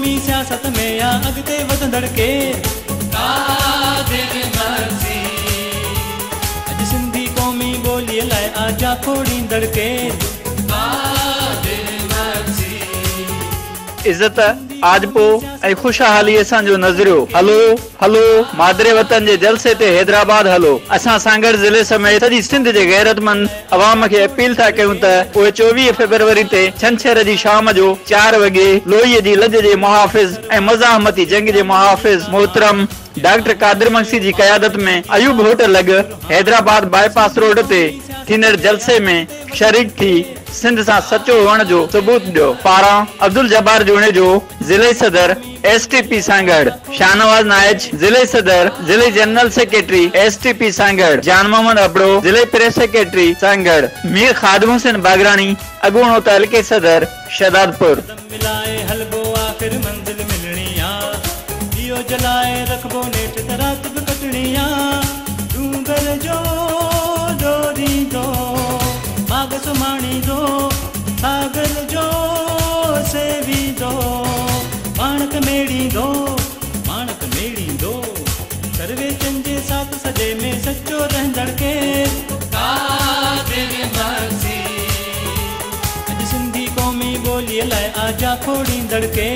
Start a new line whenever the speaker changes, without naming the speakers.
क़ौमी सियासत में या अॻिते वधंदड़ केरु अॼु सिंधी क़ौमी ॿोलीअ लाइ आजा खोड़ींदड़ केरु
इज्जत आजपो ऐं खुशहाली असांजो नज़रियो हलो हलो मादरे वतन जे जलसे ते हैदराबाद हलो। असां सांगड़ ज़िले समेत सॼी सिंध जे गैरतमंद अवाम खे अपील था कयूं त उहे 24 फरवरी ते छंछर जी शाम जो 4 वॻे लोहीअ जी लज जे मुहाफ़िज़ ऐं मज़ाहमती जंग जे मुहाफ़िज़ मोहतरम डॉक्टर कादिर मक्सी जी क़यादत में अयूब होटल लॻ हैदराबाद बाईपास रोड ते थींदड़ जलसे में शरीक थी सिंध सां सचो हुअण जो सबूत ॾियो। पारां अब्दुल जब्बार जूणे जो ज़िले सदर STP सांगड़, शाहनवाज नाइज ज़िले सदर ज़िले जनरल सेक्रेटरी STP सांगड़, जान मोहम्मद अबड़ो ज़िले प्रेस सेक्रेटरी सांगड़, मीर खादिम हुसैन बागरानी अगूणो तहलके सदर शहदादपुर।
जलाए रखबो नेठ तरात कटणिया डूंगर जो डोरी दो माग सुमाणी दो सागर जो सेवी दो माणक मेड़ी दो सर्वे चंजे साथ सजे में सच्चो रहंदड़ के अॼु सिंधी क़ौमी ॿोलीअ लाइ आजा खोड़ींदड़ के